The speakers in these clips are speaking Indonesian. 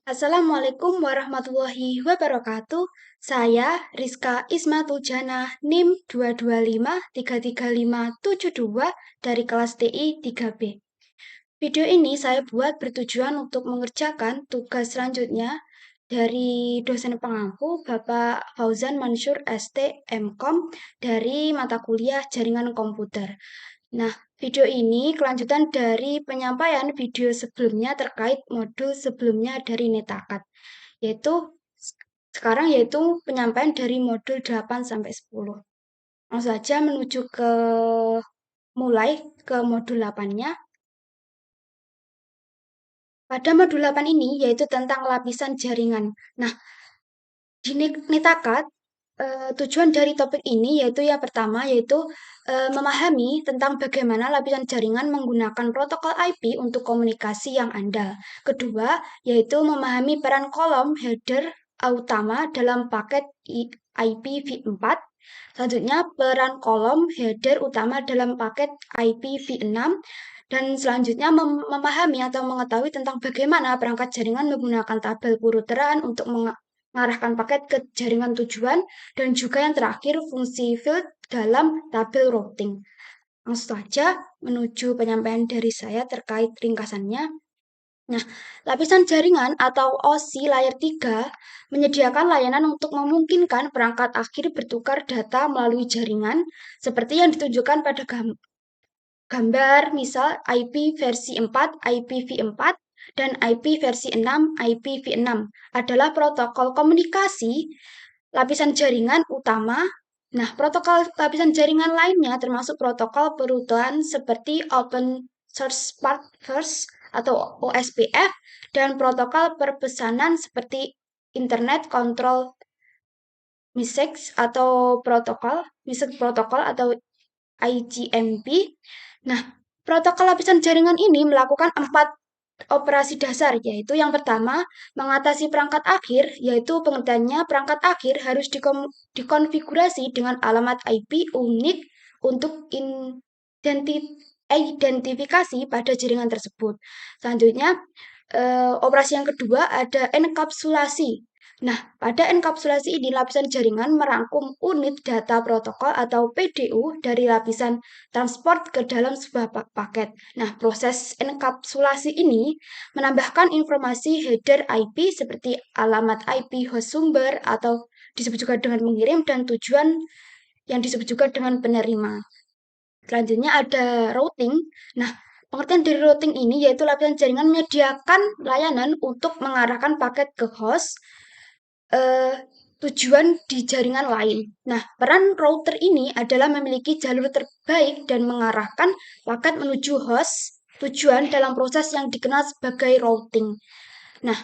Assalamualaikum warahmatullahi wabarakatuh. Saya Rizka Ismatul Jana, NIM 225335572 dari kelas TI 3B. Video ini saya buat bertujuan untuk mengerjakan tugas selanjutnya dari dosen pengampu Bapak Fauzan Mansur ST MKOM dari mata kuliah Jaringan Komputer. Nah, video ini kelanjutan dari penyampaian video sebelumnya terkait modul sebelumnya dari Netakat, yaitu sekarang penyampaian dari modul 8 sampai 10. Langsung saja menuju ke mulai ke modul 8-nya. Pada modul 8 ini yaitu tentang lapisan jaringan. Nah, di Netakat tujuan dari topik ini yaitu yang pertama yaitu memahami tentang bagaimana lapisan jaringan menggunakan protokol IP untuk komunikasi yang andal. Kedua, yaitu memahami peran kolom header utama dalam paket IPv4. Selanjutnya, peran kolom header utama dalam paket IPv6. Dan selanjutnya memahami atau mengetahui tentang bagaimana perangkat jaringan menggunakan tabel urutan untuk mengarahkan paket ke jaringan tujuan, dan juga yang terakhir fungsi field dalam tabel routing. Langsung saja menuju penyampaian dari saya terkait ringkasannya. Nah, lapisan jaringan atau OSI layer 3 menyediakan layanan untuk memungkinkan perangkat akhir bertukar data melalui jaringan seperti yang ditunjukkan pada gambar misal IP versi 4, IPv4, dan IP versi 6, IPv6 adalah protokol komunikasi lapisan jaringan utama. Nah, protokol lapisan jaringan lainnya termasuk protokol perutuan seperti Open Source Part First atau OSPF dan protokol perpesanan seperti Internet Control Message atau protokol atau IGMP. Nah, protokol lapisan jaringan ini melakukan 4 operasi dasar, yaitu yang pertama, mengatasi perangkat akhir, yaitu pengertiannya perangkat akhir harus dikonfigurasi dengan alamat IP unik untuk identifikasi pada jaringan tersebut. Selanjutnya, operasi yang kedua ada enkapsulasi. Nah, pada enkapsulasi ini lapisan jaringan merangkum unit data protokol atau PDU dari lapisan transport ke dalam sebuah paket. Nah, proses enkapsulasi ini menambahkan informasi header IP seperti alamat IP host sumber atau disebut juga dengan mengirim dan tujuan yang disebut juga dengan penerima. Selanjutnya ada routing. Nah, pengertian dari routing ini yaitu lapisan jaringan menyediakan layanan untuk mengarahkan paket ke host tujuan di jaringan lain. Nah, peran router ini adalah memiliki jalur terbaik dan mengarahkan paket menuju host tujuan dalam proses yang dikenal sebagai routing. Nah,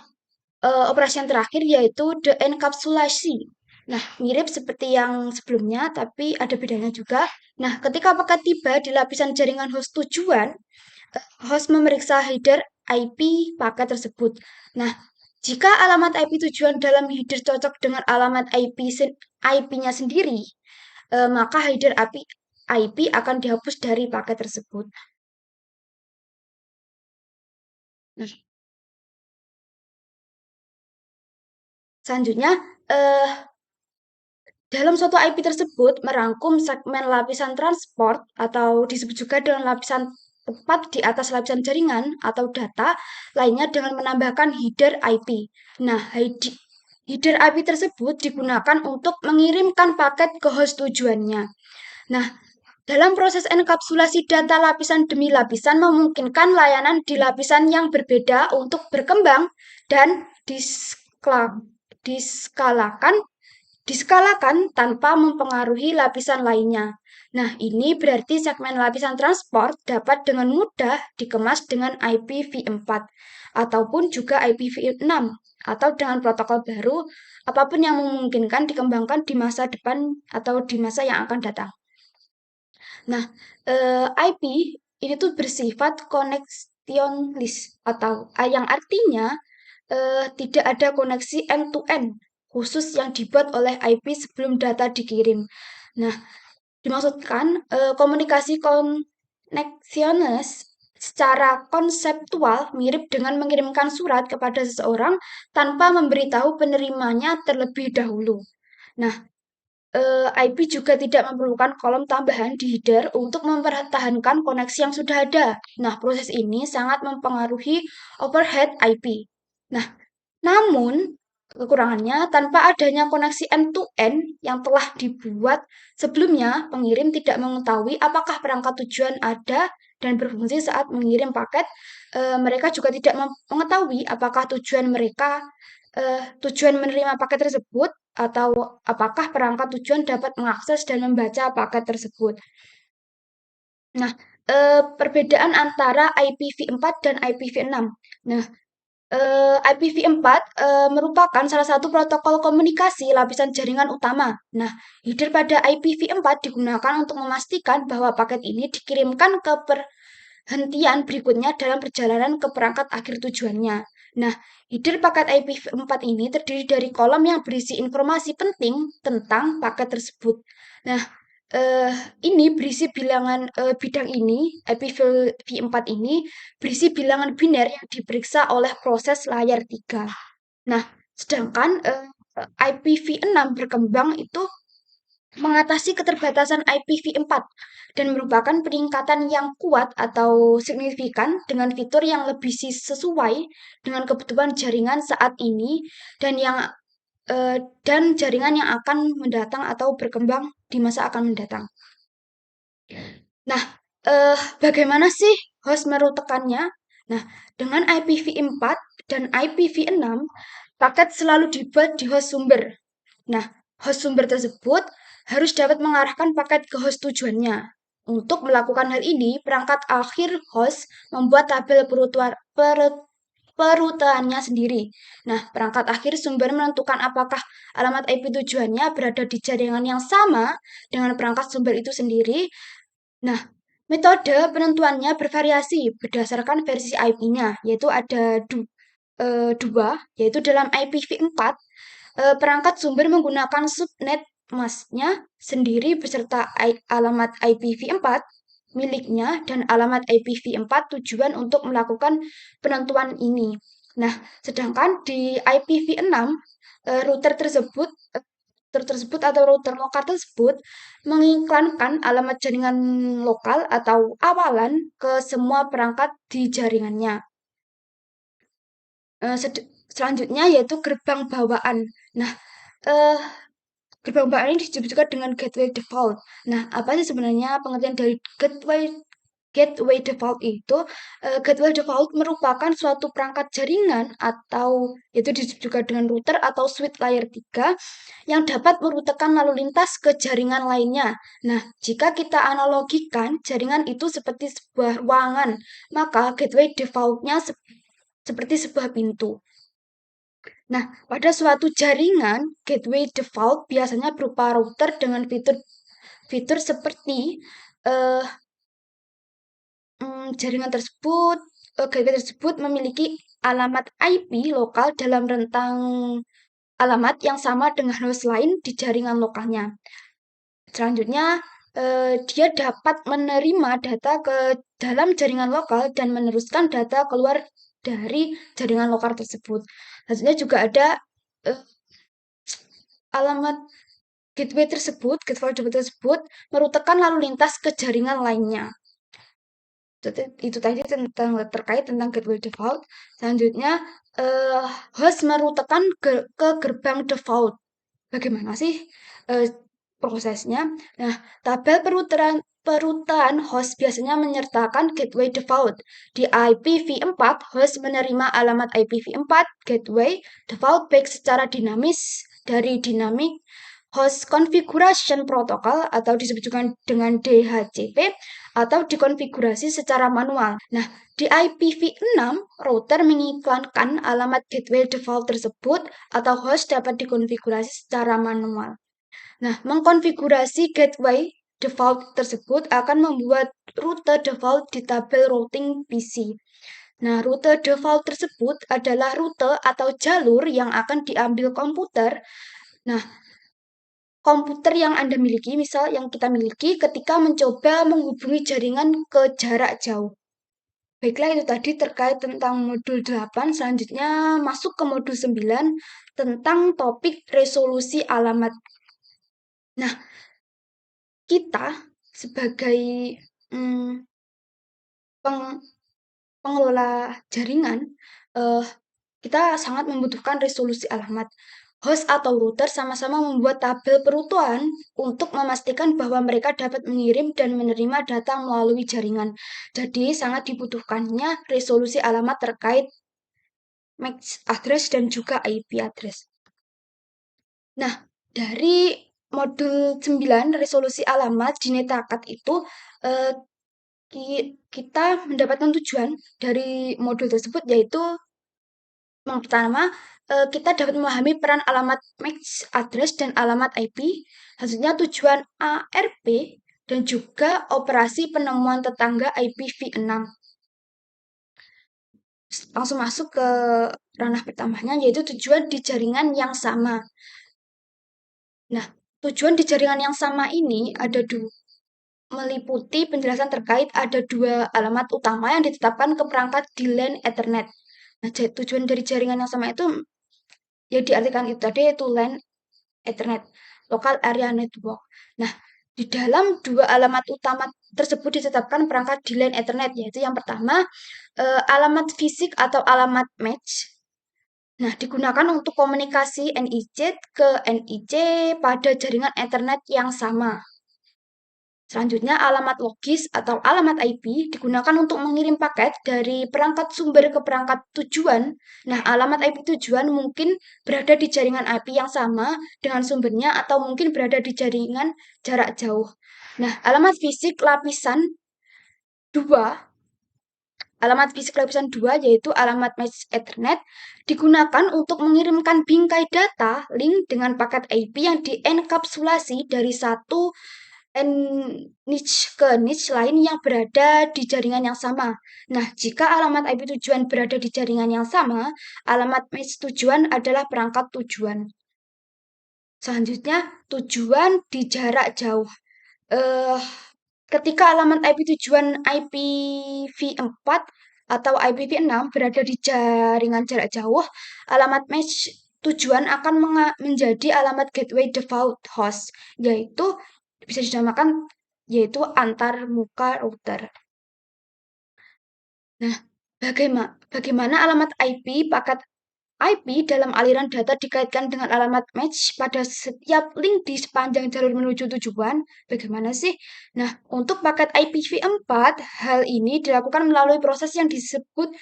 operasi yang terakhir yaitu de-enkapsulasi. Nah, mirip seperti yang sebelumnya, tapi ada bedanya juga. Nah, ketika paket tiba di lapisan jaringan host tujuan, host memeriksa header IP paket tersebut. Nah, jika alamat IP tujuan dalam header cocok dengan alamat IP-nya sendiri, maka header IP akan dihapus dari paket tersebut. Nah, selanjutnya, dalam suatu IP tersebut merangkum segmen lapisan transport atau disebut juga dengan lapisan tepat di atas lapisan jaringan atau data lainnya dengan menambahkan header IP. Nah, header IP tersebut digunakan untuk mengirimkan paket ke host tujuannya. Nah, dalam proses enkapsulasi data lapisan demi lapisan memungkinkan layanan di lapisan yang berbeda untuk berkembang dan diskalakan tanpa mempengaruhi lapisan lainnya. Nah, ini berarti segmen lapisan transport dapat dengan mudah dikemas dengan IPv4 ataupun juga IPv6 atau dengan protokol baru apapun yang memungkinkan dikembangkan di masa depan atau di masa yang akan datang. Nah, IP ini tuh bersifat connectionless atau yang artinya tidak ada koneksi end-to-end khusus yang dibuat oleh IP sebelum data dikirim. Nah, dimaksudkan komunikasi connectionless secara konseptual mirip dengan mengirimkan surat kepada seseorang tanpa memberitahu penerimanya terlebih dahulu. Nah, IP juga tidak memerlukan kolom tambahan di header untuk mempertahankan koneksi yang sudah ada. Nah, proses ini sangat mempengaruhi overhead IP. Nah, namun, kekurangannya tanpa adanya koneksi end-to-end yang telah dibuat sebelumnya, pengirim tidak mengetahui apakah perangkat tujuan ada dan berfungsi saat mengirim paket. Mereka juga tidak mengetahui apakah tujuan menerima paket tersebut atau apakah perangkat tujuan dapat mengakses dan membaca paket tersebut. Nah, perbedaan antara IPv4 dan IPv6. Nah, IPv4 merupakan salah satu protokol komunikasi lapisan jaringan utama. Nah, header pada IPv4 digunakan untuk memastikan bahwa paket ini dikirimkan ke perhentian berikutnya dalam perjalanan ke perangkat akhir tujuannya. Nah, header paket IPv4 ini terdiri dari kolom yang berisi informasi penting tentang paket tersebut. Nah, eh, ini berisi bilangan bidang ini, IPv4 ini berisi bilangan biner yang diperiksa oleh proses layar 3. Nah, sedangkan IPv6 berkembang itu mengatasi keterbatasan IPv4 dan merupakan peningkatan yang kuat atau signifikan dengan fitur yang lebih sesuai dengan kebutuhan jaringan saat ini dan yang dan jaringan yang akan mendatang atau berkembang di masa akan mendatang. Nah, bagaimana sih host merutekannya? Nah, dengan IPv4 dan IPv6, paket selalu dibuat di host sumber. Nah, host sumber tersebut harus dapat mengarahkan paket ke host tujuannya. Untuk melakukan hal ini, perangkat akhir host membuat tabel perutannya sendiri. Nah, perangkat akhir sumber menentukan apakah alamat IP tujuannya berada di jaringan yang sama dengan perangkat sumber itu sendiri. Nah, metode penentuannya bervariasi berdasarkan versi IP-nya, yaitu ada dua, yaitu dalam IPv4, perangkat sumber menggunakan subnet masknya sendiri beserta alamat IPv4 miliknya dan alamat IPv4 tujuan untuk melakukan penentuan ini. Nah, sedangkan di IPv6, router tersebut atau router lokal tersebut mengiklankan alamat jaringan lokal atau awalan ke semua perangkat di jaringannya. Selanjutnya yaitu gerbang bawaan. Nah, eh, gerbang bawaan ini disebut juga dengan gateway default. Nah, apa sih sebenarnya pengertian dari gateway default itu? Gateway default merupakan suatu perangkat jaringan atau itu disebut juga dengan router atau switch layer 3 yang dapat merutekan lalu lintas ke jaringan lainnya. Nah, jika kita analogikan jaringan itu seperti sebuah ruangan, maka gateway default-nya seperti sebuah pintu. Nah, pada suatu jaringan, gateway default biasanya berupa router dengan fitur seperti eh, jaringan tersebut, gateway tersebut memiliki alamat IP lokal dalam rentang alamat yang sama dengan host lain di jaringan lokalnya. Selanjutnya, dia dapat menerima data ke dalam jaringan lokal dan meneruskan data keluar dari jaringan lokal tersebut. Selanjutnya juga ada eh, alamat gateway tersebut merutekan lalu lintas ke jaringan lainnya. Itu tadi terkait tentang gateway default. Selanjutnya, eh, host merutekan ke gerbang default. Bagaimana sih eh, prosesnya? Nah, tabel perutan host biasanya menyertakan gateway default. Di IPv4, host menerima alamat IPv4 gateway default baik secara dinamis dari dynamic host configuration protocol atau disebut juga dengan DHCP atau dikonfigurasi secara manual. Nah, di IPv6, router mengiklankan alamat gateway default tersebut atau host dapat dikonfigurasi secara manual. Nah, mengkonfigurasi gateway default tersebut akan membuat rute default di tabel routing PC. Nah, rute default tersebut adalah rute atau jalur yang akan diambil komputer. Nah, komputer yang Anda miliki, misal yang kita miliki ketika mencoba menghubungi jaringan ke jarak jauh. Baiklah, itu tadi terkait tentang modul 8. Selanjutnya masuk ke modul 9 tentang topik resolusi alamat. Nah, kita sebagai mm, peng- pengelola jaringan, eh, kita sangat membutuhkan resolusi alamat. Host atau router sama-sama membuat tabel perutuan untuk memastikan bahwa mereka dapat mengirim dan menerima data melalui jaringan. Jadi, sangat dibutuhkannya resolusi alamat terkait MAC address dan juga IP address. Nah, dari modul 9 resolusi alamat di Netakat itu eh, kita mendapatkan tujuan dari modul tersebut, yaitu yang pertama, kita dapat memahami peran alamat MAC address dan alamat IP, selanjutnya tujuan ARP, dan juga operasi penemuan tetangga IPv6. Langsung masuk ke ranah pertamanya, yaitu tujuan di jaringan yang sama. Nah, tujuan di jaringan yang sama ini meliputi penjelasan terkait ada dua alamat utama yang ditetapkan ke perangkat di LAN Ethernet. Nah, tujuan dari jaringan yang sama itu ya diartikan itu tadi, yaitu LAN Ethernet, Local Area Network. Nah, di dalam dua alamat utama tersebut ditetapkan perangkat di LAN Ethernet, yaitu yang pertama alamat fisik atau alamat match. Nah, digunakan untuk komunikasi NIC ke NIC pada jaringan Ethernet yang sama. Selanjutnya, alamat logis atau alamat IP digunakan untuk mengirim paket dari perangkat sumber ke perangkat tujuan. Nah, alamat IP tujuan mungkin berada di jaringan IP yang sama dengan sumbernya atau mungkin berada di jaringan jarak jauh. Nah, alamat fisik lapisan 2, alamat fisik lapisan 2 yaitu alamat match Ethernet digunakan untuk mengirimkan bingkai data link dengan paket IP yang dienkapsulasi dari satu niche ke niche lain yang berada di jaringan yang sama. Nah, jika alamat IP tujuan berada di jaringan yang sama, alamat match tujuan adalah perangkat tujuan. Selanjutnya, tujuan di jarak jauh. Eh, Ketika alamat IP tujuan IPv4 atau IPv6 berada di jaringan jarak jauh, alamat match tujuan akan menjadi alamat gateway default host, yaitu bisa dinamakan yaitu antar muka router. Nah, bagaimana alamat IP paket IP dalam aliran data dikaitkan dengan alamat match pada setiap link di sepanjang jalur menuju tujuan? Bagaimana sih? Nah, untuk paket IPv4, hal ini dilakukan melalui proses yang disebut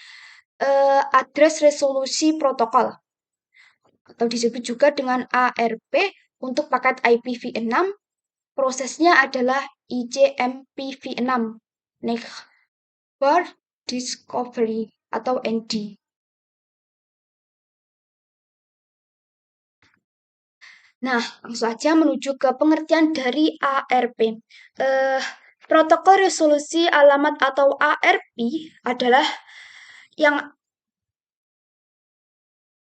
address resolusi protokol atau disebut juga dengan ARP. Untuk paket IPv6, prosesnya adalah ICMPv6, Network Discovery atau ND. Nah, langsung saja menuju ke pengertian dari ARP. Protokol resolusi alamat atau ARP adalah yang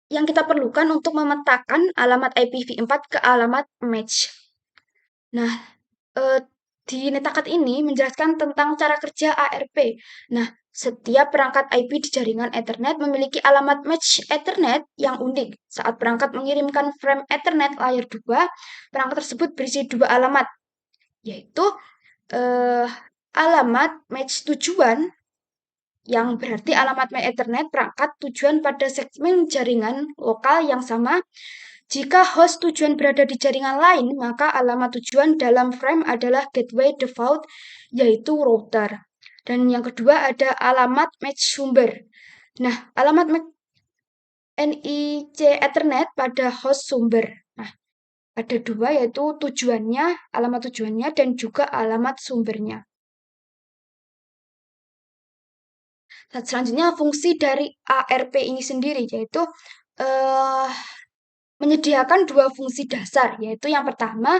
kita perlukan untuk memetakan alamat IPv4 ke alamat match. Nah, eh, di netakat ini menjelaskan tentang cara kerja ARP. Nah, setiap perangkat IP di jaringan Ethernet memiliki alamat match Ethernet yang unik. Saat perangkat mengirimkan frame Ethernet layer 2, perangkat tersebut berisi dua alamat, yaitu eh, alamat match tujuan yang berarti alamat match Ethernet perangkat tujuan pada segmen jaringan lokal yang sama. Jika host tujuan berada di jaringan lain, maka alamat tujuan dalam frame adalah gateway default, yaitu router. Dan yang kedua ada alamat match sumber. Nah, alamat NIC Ethernet pada host sumber. Nah, ada dua, yaitu tujuannya, alamat tujuannya, dan juga alamat sumbernya. Selanjutnya fungsi dari ARP ini sendiri, yaitu eh, menyediakan dua fungsi dasar, yaitu yang pertama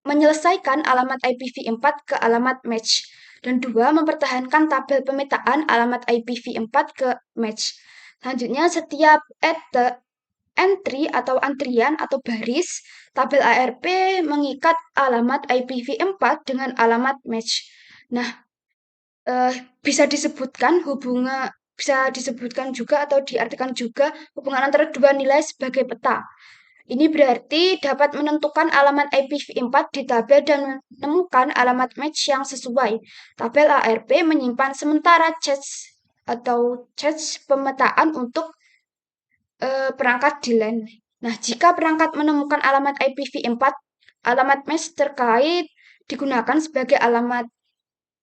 menyelesaikan alamat IPv4 ke alamat match, dan dua mempertahankan tabel pemetaan alamat IPv4 ke match. Selanjutnya setiap entry atau antrian atau baris tabel ARP mengikat alamat IPv4 dengan alamat match. Nah, eh, bisa disebutkan bisa disebutkan juga atau diartikan juga hubungan antara dua nilai sebagai peta. Ini berarti dapat menentukan alamat IPv4 di tabel dan menemukan alamat match yang sesuai. Tabel ARP menyimpan sementara cache pemetaan untuk perangkat di LAN. Nah, jika perangkat menemukan alamat IPv4, alamat match terkait digunakan sebagai alamat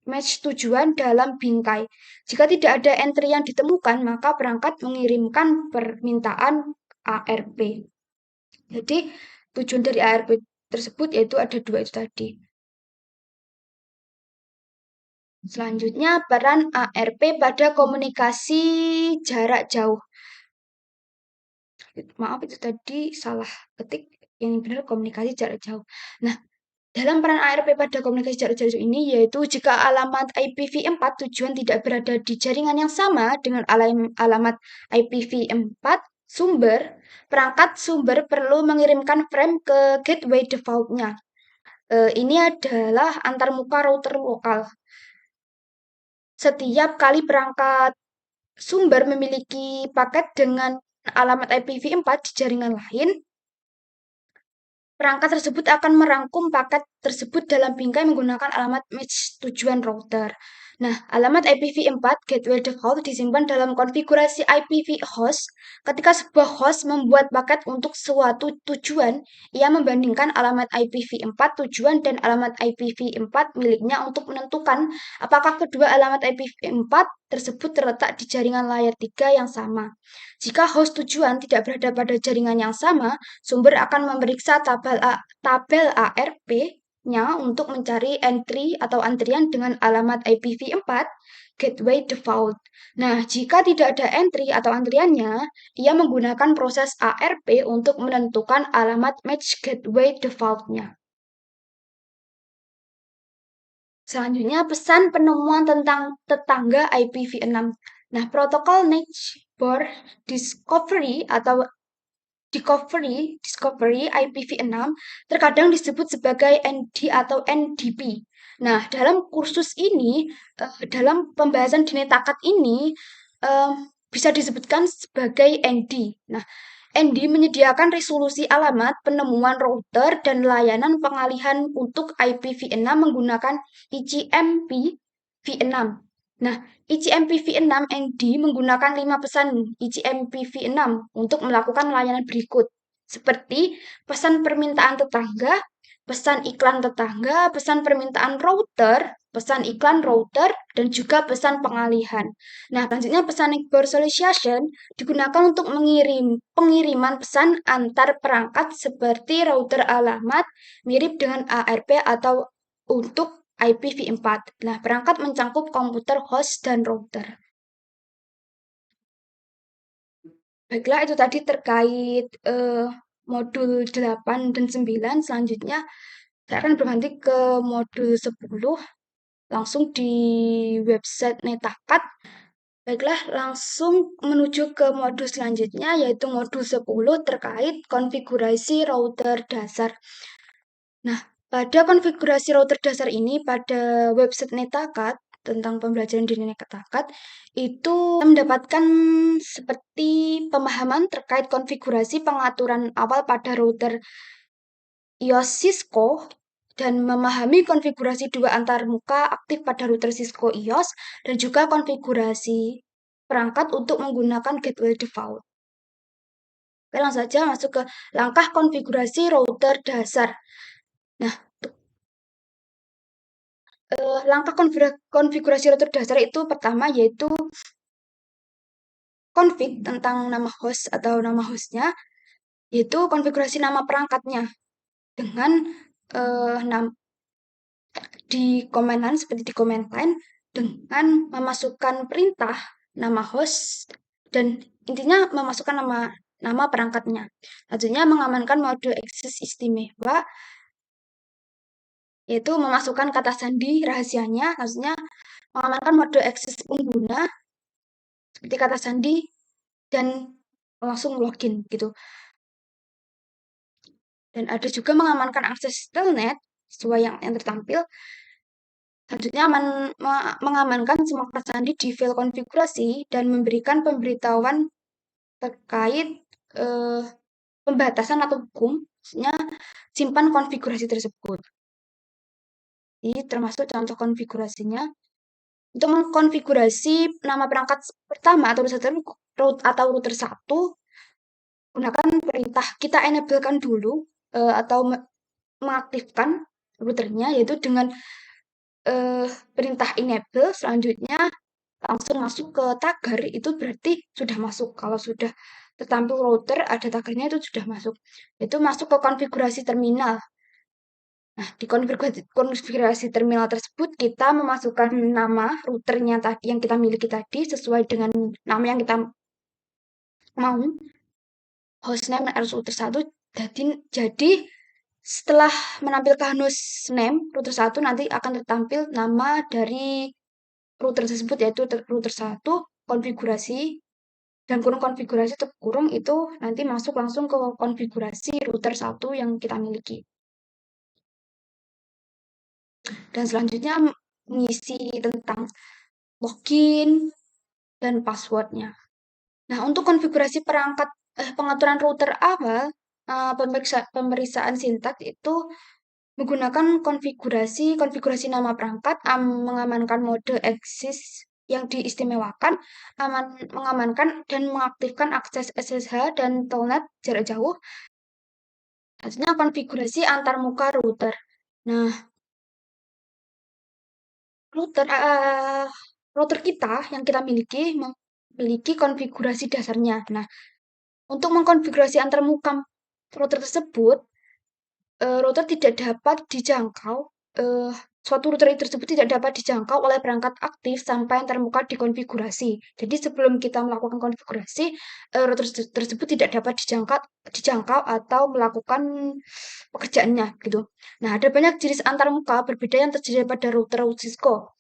match tujuan dalam bingkai. Jika tidak ada entry yang ditemukan, maka perangkat mengirimkan permintaan ARP. Jadi, tujuan dari ARP tersebut yaitu ada dua itu tadi. Selanjutnya, peran ARP pada komunikasi jarak jauh. Maaf, itu tadi salah ketik. Yang benar komunikasi jarak jauh. Nah, dalam peran ARP pada komunikasi jarak jauh ini yaitu jika alamat IPv4 tujuan tidak berada di jaringan yang sama dengan alamat IPv4 sumber, perangkat sumber perlu mengirimkan frame ke gateway default-nya. Ini adalah antarmuka router lokal. Setiap kali perangkat sumber memiliki paket dengan alamat IPv4 di jaringan lain, perangkat tersebut akan merangkum paket tersebut dalam bingkai menggunakan alamat match tujuan router. Nah, alamat IPv4 gateway default disimpan dalam konfigurasi IPv host. Ketika sebuah host membuat paket untuk suatu tujuan, ia membandingkan alamat IPv4 tujuan dan alamat IPv4 miliknya untuk menentukan apakah kedua alamat IPv4 tersebut terletak di jaringan layer 3 yang sama. Jika host tujuan tidak berada pada jaringan yang sama, sumber akan memeriksa tabel ARP-nya untuk mencari entry atau antrian dengan alamat IPv4 gateway default. Nah, jika tidak ada entry atau antriannya, ia menggunakan proses ARP untuk menentukan alamat match gateway default-nya. Selanjutnya, pesan penemuan tentang tetangga IPv6. Nah, protokol Neighbor Discovery atau Discovery IPv6 terkadang disebut sebagai ND atau NDP. Nah, dalam kursus ini, dalam pembahasan di Netakat ini, bisa disebutkan sebagai ND. Nah, ND menyediakan resolusi alamat penemuan router dan layanan pengalihan untuk IPv6 menggunakan ICMP v6. Nah, ICMP v6 ND menggunakan 5 pesan ICMP v6 untuk melakukan layanan berikut, seperti pesan permintaan tetangga, pesan iklan tetangga, pesan permintaan router, pesan iklan router, dan juga pesan pengalihan. Nah, selanjutnya pesan neighbor solicitation digunakan untuk pengiriman pesan antar perangkat seperti router alamat mirip dengan ARP atau untuk IPv4. Nah, perangkat mencangkup komputer host dan router. Baiklah, itu tadi terkait modul 8 dan 9. Selanjutnya, saya akan berganti ke modul 10, langsung di website Netakat. Baiklah, langsung menuju ke modul selanjutnya, yaitu modul 10 terkait konfigurasi router dasar. Nah, pada konfigurasi router dasar ini, pada website Netakat, tentang pembelajaran di Netakat, itu mendapatkan seperti pemahaman terkait konfigurasi pengaturan awal pada router IOS Cisco dan memahami konfigurasi dua antarmuka aktif pada router Cisco IOS dan juga konfigurasi perangkat untuk menggunakan gateway default. Oke, langsung saja masuk ke langkah konfigurasi router dasar. Nah, langkah konfigurasi router dasar itu pertama yaitu config tentang nama host atau nama hostnya, yaitu konfigurasi nama perangkatnya dengan di command line seperti di command line dengan memasukkan perintah nama host dan intinya memasukkan nama perangkatnya. Selanjutnya mengamankan mode akses istimewa yaitu memasukkan kata sandi rahasianya, maksudnya mengamankan mode akses pengguna seperti kata sandi dan langsung login gitu. Dan ada juga mengamankan akses telnet sesuai yang tertampil Selanjutnya mengamankan semua sandi di file konfigurasi dan memberikan pemberitahuan terkait eh, pembatasan atau hukum, maksudnya simpan konfigurasi tersebut. Ini termasuk contoh konfigurasinya. Untuk mengkonfigurasi nama perangkat pertama atau router satu, gunakan perintah kita enablekan dulu atau mengaktifkan routernya yaitu dengan perintah enable. Selanjutnya langsung masuk ke tagar itu berarti sudah masuk. Kalau sudah tertampil router ada tagarnya itu sudah masuk. Itu masuk ke konfigurasi terminal. Nah, di konfigurasi terminal tersebut kita memasukkan nama routernya tadi yang kita miliki tadi sesuai dengan nama yang kita mau. Hostname router 1 jadi setelah menampilkan hostname router 1 nanti akan tertampil nama dari router tersebut yaitu router 1 konfigurasi dan kurung konfigurasi kurung itu nanti masuk langsung ke konfigurasi router 1 yang kita miliki. Dan selanjutnya mengisi tentang login dan passwordnya. Nah, untuk konfigurasi pengaturan router awal, pemeriksaan sintaks itu menggunakan konfigurasi nama perangkat, mengamankan mode exist yang diistimewakan, mengamankan dan mengaktifkan akses SSH dan telnet jarak jauh. Selanjutnya konfigurasi antarmuka router. Nah, router kita yang kita memiliki konfigurasi dasarnya. Nah, untuk mengkonfigurasi antarmuka router tersebut, router tidak dapat dijangkau, suatu router tersebut tidak dapat dijangkau oleh perangkat aktif sampai antarmuka dikonfigurasi. Jadi sebelum kita melakukan konfigurasi, router tersebut tidak dapat dijangkau atau melakukan pekerjaannya gitu. Nah, ada banyak jenis antarmuka berbeda yang terjadi pada router Cisco.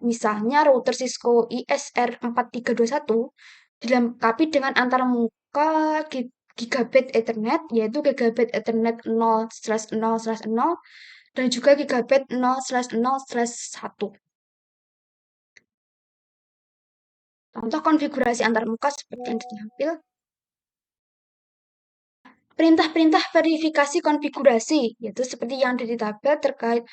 Misalnya router Cisco ISR4321 dilengkapi dengan antarmuka Gigabit Ethernet, yaitu Gigabit Ethernet 0/0/0 dan juga Gigabit 0/0/1. Contoh konfigurasi antarmuka seperti yang ditampil. Perintah-perintah verifikasi konfigurasi, yaitu seperti yang ada di tabel terkait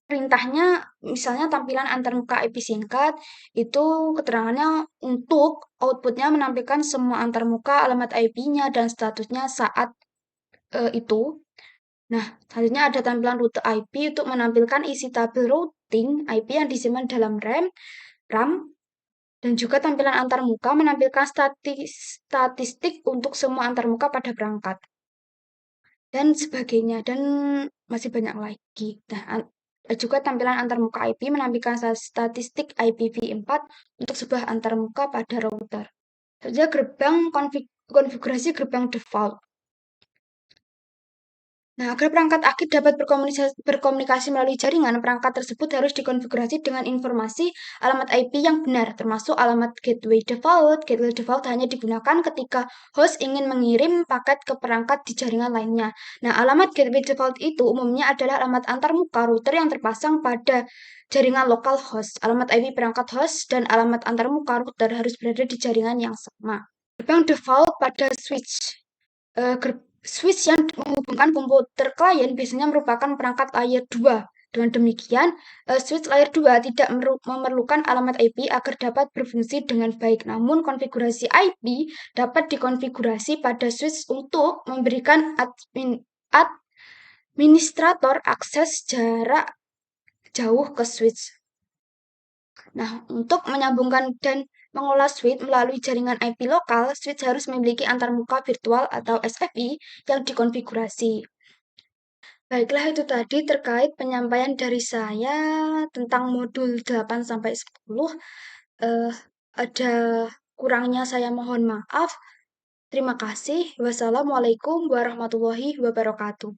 perintahnya, misalnya tampilan antarmuka IP singkat, itu keterangannya untuk outputnya menampilkan semua antarmuka, alamat IP-nya, dan statusnya saat itu. Nah, selanjutnya ada tampilan rute IP untuk menampilkan isi tabel routing IP yang disimpan dalam RAM, dan juga tampilan antarmuka menampilkan statistik untuk semua antarmuka pada perangkat, dan sebagainya, dan masih banyak lagi. Nah, juga tampilan antarmuka IP menampilkan statistik IPv4 untuk sebuah antarmuka pada router. Saja konfigurasi gerbang default. Nah, agar perangkat akhir dapat berkomunikasi melalui jaringan, perangkat tersebut harus dikonfigurasi dengan informasi alamat IP yang benar, termasuk alamat gateway default. Gateway default hanya digunakan ketika host ingin mengirim paket ke perangkat di jaringan lainnya. Nah, alamat gateway default itu umumnya adalah alamat antarmuka router yang terpasang pada jaringan lokal host. Alamat IP perangkat host dan alamat antarmuka router harus berada di jaringan yang sama. Gerbang default pada switch yang menghubungkan komputer klien biasanya merupakan perangkat layer 2. Dengan demikian, switch layer 2 tidak memerlukan alamat IP agar dapat berfungsi dengan baik. Namun, konfigurasi IP dapat dikonfigurasi pada switch untuk memberikan administrator akses jarak jauh ke switch. Nah, untuk menyambungkan dan mengolah switch melalui jaringan IP lokal, switch harus memiliki antarmuka virtual atau SFI yang dikonfigurasi. Baiklah, itu tadi terkait penyampaian dari saya tentang modul 8 sampai 10. Ada kurangnya saya mohon maaf. Terima kasih. Wassalamualaikum warahmatullahi wabarakatuh.